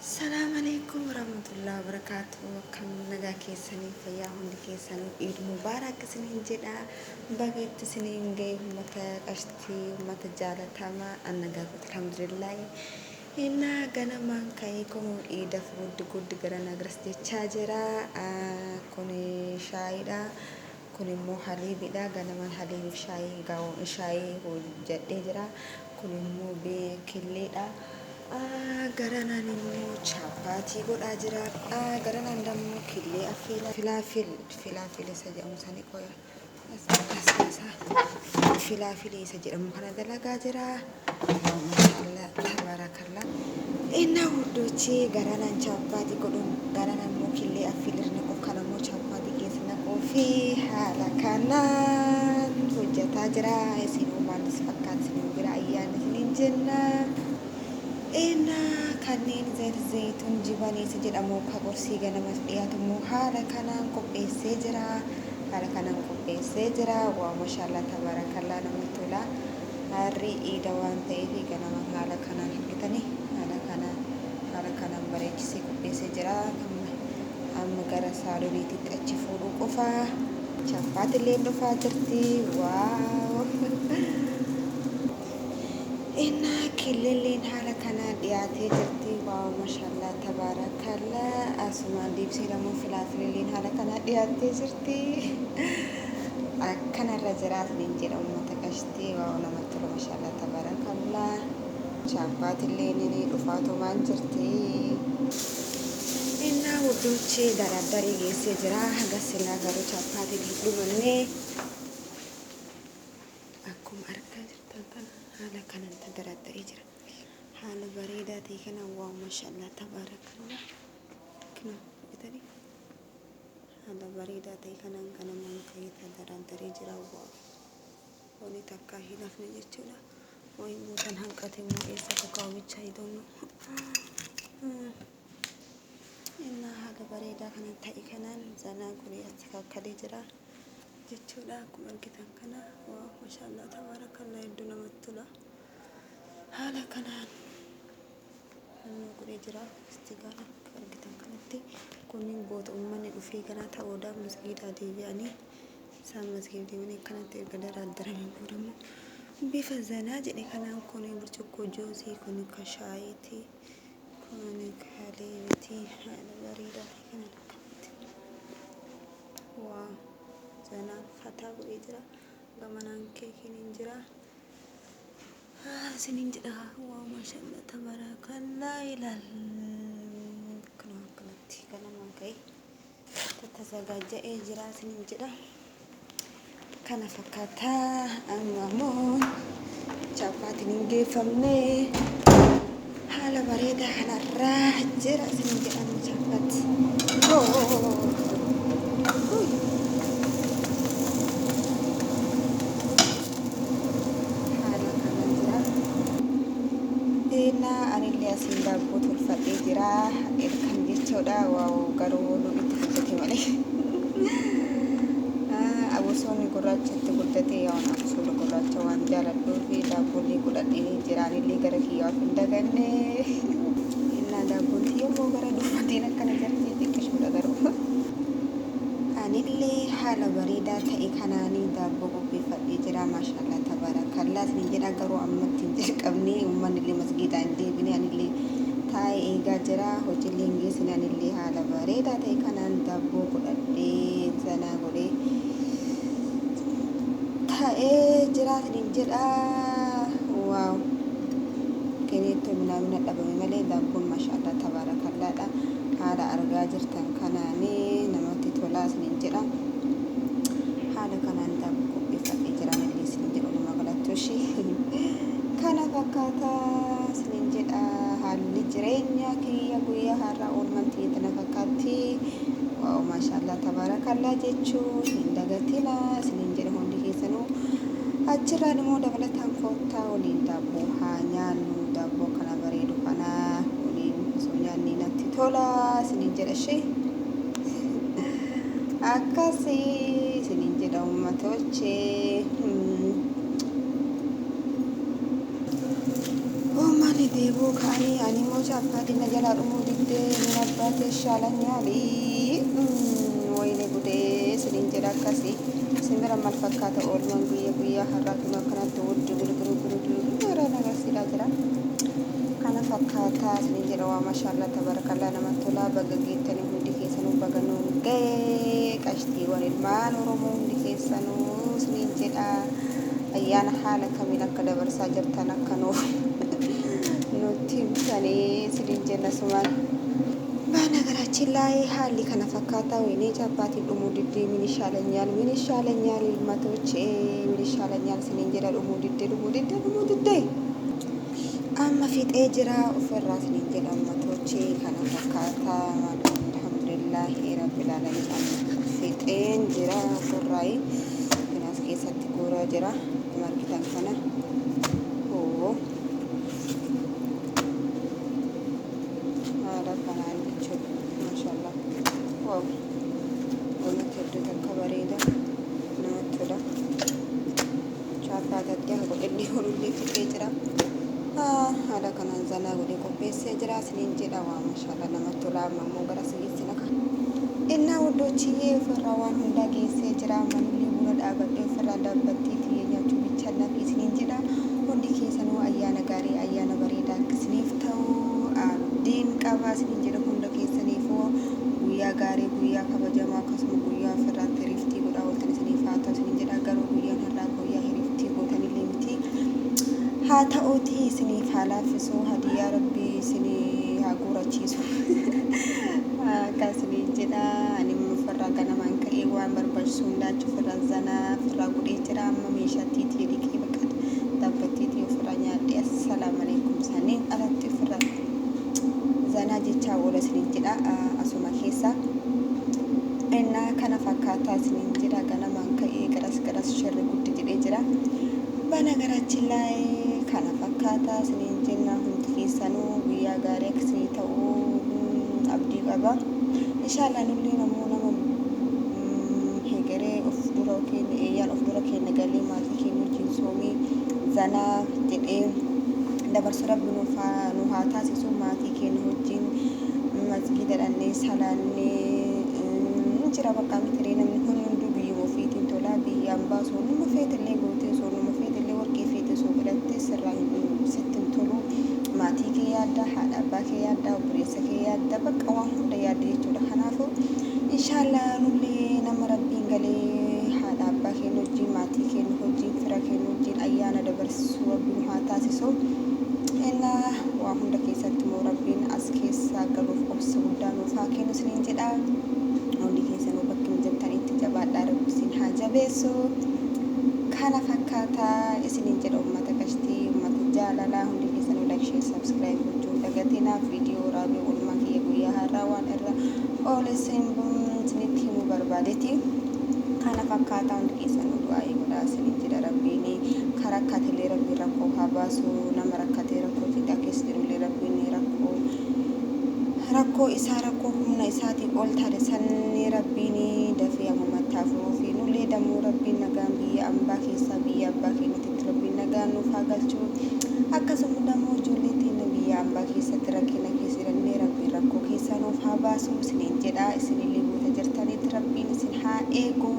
Assalamualaikum warahmatullahi wabarakatuh. Kam naga keessanii fayyaa hundi keessanii Eid Mubarak isiniin jedha. Baga itti isiniin gahe uummata qashtii, uummata jaalatamaa nagaa guutuu alhamdulillah. Innaa ganamaan ka'ee kun Eidaaf guddi gara nagaras jechaa jira. Kun shaayiidha. Kun immoo haliibidha. Ganamaan haliibiif shaayii hojjedhee jira. Kun immoo beekilleedha. Garanaan immoo chapaatii godhaa jira. Garanaan dammoo killee filaafil isa jedhamu sani qoya. Filaafil isa jedhamu kana dalagaa jira. Maashaallah tabarakallah. Innaa huddochi garanaan chapaatii godhuun garanaan immoo killee affilirni qof kana immoo chapaatii keessa naquu fi haala kanaan hojjetaa jira. Isin uumanis fakkaata isin bira ayyaana isiniin jenna. Kanneen zayituun jibanii isa jedhamu ka qorsii ganamas dhiyaatu immoo haala kanaan qopheessee jira. Waa maashaallah tabarakallah namatti tola. Harri iida waan ta'eef ganamaan haala kanaan hojjetanii haala kanaan bareechisee qopheessee jira. Amma gara saaloniitti achi fuudhuu qofa. Chapaatillee dhufaa jirti. Waaw! Killeelleen haala kanaan dhiyaatee jirti. Waaw maashaallah tabarakallah. Asumaan deebisee lamoo filaafilleen haala kanaan dhiyaatee jirti. Akkanarra jiraataniin jedha uummata qashtii. Waaw namatti tola maashaallah tabarakallah. Chapaatilleen ni dhufaatumaan jirti. Innaa hudduuchi daraddarii geessee jira. Haga silaa garuu chapaatii dhumannee akkuma argaa jirtan kana haala kanaan daraddarii jira. Haala bareedaa ta'e kana waa maashaallah tabarakallah. Haala bareedaa ta'e kanaan ganamaan ka'ee daraddarii jira. Wani takka hin hafne jechuudha. Wayi mootan hanqate immoo eessa kakaawwicha hidhannu. Innaa haala bareedaa kanaan ta'e kanaan zanaa guree as kakkalee jira jechuudha. Akkuma argitan kana waa maashaallah tabarakallah hedduu namatti tola. Haala kanaan guree jira. Istigaala argitan kanatti kunniin boota uummanni dhufee kana ta'uudhaaf masgiidaa deebi'anii isaan masgiida deemanii akkanatti erga daraddaranii boodammoo bifa zanaa jedhe kanaan kun burcuqqoo joosii kun kashaayitii kun haliibitii haala bareedaa ta'e kanaan akkamitti waa zanaa fataa godhee jira. Gamanaan keekiin hin jira. Isiniin jedha waa maashaallah tabarakallah kanatti ganamaan ka'ee tatasagaaja'ee jira. Isiniin jedha kana fakkaataa. Amma immoo chapaatiin hin geeffamne haala bareedaa kanarraa jira. Isiniin jedhamu chapaati. Anillee asiin daabboo tolfadhee jira. Kan jechuudha. Waaw garuu itti fudhate malee. Abusoonni gurraachatti guddate yaa'un abusoonni gurraacha waan jaaladhuu fi daabboollee godhadhee jira. Anillee gara kiyyaaf hin daganne. Innaa daabboon yommuu gara dhuunfatiin akkana jirti xiqqishuudha garuu. Anillee haala bareedaa ta'e kanaanii daabboo qopheeffadhee jira. Maashaallah tabarakallah. Isiniin jedha garuu ammatti hin jalqabne uummanni illee masgiidaa hin deebine. Anillee taa'ee eegaa jira. Hojiillee hin geessine. Anillee haala bareedaa ta'e kanaan daabboo godhadhee zanaa godhee taa'ee jira. Isiniin jedha waaw keneettoo minaamina dhabame malee daabboon maashaallah tabarakalladha. Haala argaa jirtan kanaanii namatti tolaa. Isiniin jedha haala kanaan daabboo qopheeffadhee jira. Anillee isiniin jedhu nama galatooshi kana fakkaataa. Isiniin jedha haalli jireenya kiyya guyyaa har'aa oolmaan tana fakkaatti. Waaw maashaallah tabarakallah jechuun hin dagatina. Isiniin jedha hundi keessanuu achirraan immoo dabalataan koottaa waliin daabboo haa nyaannu. Daabboo kana bareedu kana waliin osoo nyaanni natti tola. Isiniin jedha ishee akkasii. Isiniin jedha uummatochee uummanni deebuu ka'anii ani immoo chaappaatiin na jalaa dhumuu diddee min abbaatee shaalan yaalii wayne gudee siniin jedha akkasii simbira mal fakkaata oolman guyyaa har'aa kun akkanatti wuddi gurguru irra nagarsiidhaa jira kana fakkaataa siniin jedha waa maashaallah tabarakallah namatti tolaa baga geettanii hundi keessanuu baga nuun ga'ee qashtiiwwan ilmaan oromoo hundi keessanuu siniin jedha ayyaana haala kamiin akka dabarsaa jirtan akka nutti himtanii siniin jenna sumaan በነገራችን ላይ ሀሊ ከነፈካታ ወይኔ ጫባቲ ዱሙ ድዴ ምን ይሻለኛል ልማቶቼ ምን ይሻለኛል ስንንጀራ ዱሙ ድዴ አማ ፊጤ ጅራ ኡፈራ ስንንጀራ ልማቶቼ ከነፈካታ አልሐምዱሊላህ ረቢል ዓለሚን ፊጤን ጅራ ኡፈራይ ግናስ ኬሰት ጎራ ጅራ ማርኪታን ከነ ኦ wow wanti adda takka bareeda namatti tola chaappaatatti haa godhanii holullee fixee jira haala kanaan zanaa godhee qopheessee jira siniin jedha waa maashaallah namatti tola amma immoo gara sigeessina kan innaa wuddoochiyyee ofirraa waan hundaa geessee jira manillee buna dhaabadhee ofirraa dhaabbattii tiyyee nyaachuu bichaannaa fi siniin jedha hundi keessanuu ayyaana gaarii ayyaana bareedaa akkasiniif ta'uu abdiin qabaa siniin jedha hunda keessaniifuu guyyaa gaarii guyyaa kabajamaa akkasuma guyyaa ofirraatti hiriftii godhaa ooltan isiniif haa ta'u isiniin jedha garuu guyyaan har'aa guyyaa hiriftii gootanillee miti haa ta'uutii isiniif haa laaffisuu hadiyyaa rabbii isinii haa guurachiisu akkasiniin jedha animma ofirraa ganamaan ka'ee waan barbaachisu hundaachi ofirraa zanaa ofirraa godhee jira amma meeshaattiitii dhiqee bakka dhaabbattiitii ofirraa nyaadhee assalaamu alaikum saniin alatti ofirraa zanaa jechaa oola isiniin jedha asuma keessa innaa kana fakkaataa isiniin jedha ganamaan ka'ee garas shirri guddi jedhee jira በነገራችን ላይ kana fakkaataa isiniin jenna hundi keessanuu guyyaa gaarii akkasii ta'uu abdii qaba inshaallah nullee namuu nama hegeree of dura keenya eeyyaan of dura keenya galee maatii keenya wajjin soomii zanaa jedhee dabarsu rabbi nu haa taasisu maatii keenya wajjin masgida dhannee salaannee jira bakka mitiree namni hunduu biyyuma ofiitiin tolaa biyyaan baasuu nama feetillee gootee soo nama feetillee warqee feete soo godhattee sirraa sittiin tolu maatii kee yaadda haadha abbaa kee yaadda obboleessa kee yaadda bakka waan hunda yaadda jechuudha kanaafuu inshaallah nullee nama rabbiin galee haadha abbaa keenya wajjin maatii keenya wajjin fira keenya wajjin ayyaana dabarsuu rabbi nu haa taasisu innaa waa hunda keessatti immoo rabbiin as keessaa galuuf obsa guddaa nuuf haa kennu isiniin jedha hundi keessanuu bakka hin jirtanitti jabaadhaa rabbi isin haa jabeessu kana fakkaataa isiniin jedha ummata qashtii ummata jaalalaa hundi keessanuu like share subscribe gochuun dagatinaaf viidiyoo raabee oolmaa kiyya guyyaa har'aa waan irra oole isinitti himuu barbaadeeti kana fakkaataa hundi keessanuu du'aa godhaa isiniin jedha rabbiin karaa akkatilee rabbiin rakkoo haa baasu nama rakkatee rakkoo cidhaa keessa jirullee rabbiin rakkoo isaa rakkoo humna isaatiin ol taate sanni rabbiin dafee ammataa furuu fi nullee dammoo rabbiin nagaan biyya ambaa keessaa biyya abbaa keenyatti rabbiin nagaan nuuf haa galchu akkasuma dammoo ijoollee teenya biyya ambaa keessatti rakkina keessa jiranii rabbiin rakkoo keessaa nuuf haa baasu isiniin jedha isinillee goota jirtanitti rabbiin isin haa eegu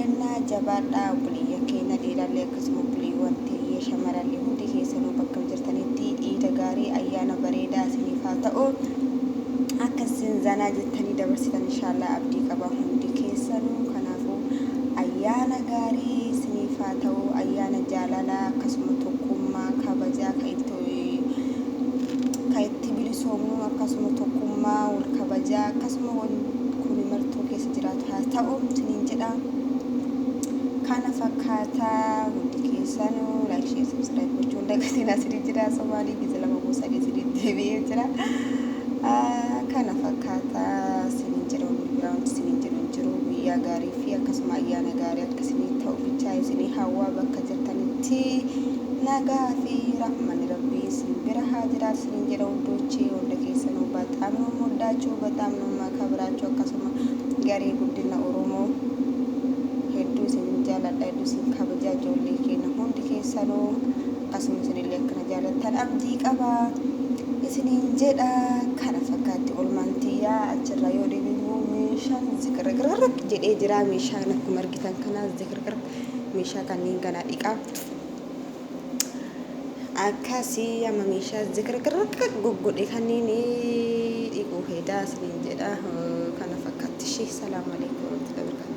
innaa jabaadhaa obboleeyya keenya dhiirallee akkasuma obboleewwan ta'ee shamarallee hundi keessanuu bakka jirtanitti dhiida gaarii ayyaana bareedaa isiniif haa ta'u akkasiin zanaa jettanii dabarsitan inshaallah abdii qaba hundi keessanuu kanaafuu ayyaana gaarii isiniif haa ta'u ayyaana jaalalaa akkasuma tokkummaa kabajaa ka itti bilisoomnu akkasuma tokkummaa wal kabajaa akkasuma kun martuu keessa jiraatu haa ta'u isiniin jedha kana fakkaataa hundi keessanuu like share subscribe gochuun dagatiin asirri jira Somaalii gisa lama gosa sadii deebi'ee jira kana fakkaataa isiniin jedha hundi biraan isiniin jedhu jiru guyyaa gaarii fi akkasuma ayyaana gaarii akkasiniin ta'u bichaa isinii hawwaa bakka jirtanitti nagaa fi rahmanni rabbii isin bira haa jiraatu isiniin jedha hundochi hunda keessanuu በጣም ነው የምወዳችሁ በጣም ነው የማከብራችሁ akkasuma garee guddina Oromoo hedduu isin jaaladha hedduu isin kabajaa ijoollee keenya hundi keessanuu akkasuma isinillee akkana jaalattan abdii qaba isiniin jedha kana fakkaatti olmaan tiyyaa achirra yoo deebi'u meeshaan zikirgirg jedhee jira meeshaan akkuma argitan kana zikirgirg meeshaa kanneen kana dhiqaa akkasii amma meeshaa zikirgirg gugudhe kanneen dhiquu hedaa isiniin jedha kana fakkaatti. Salaamu alaikum.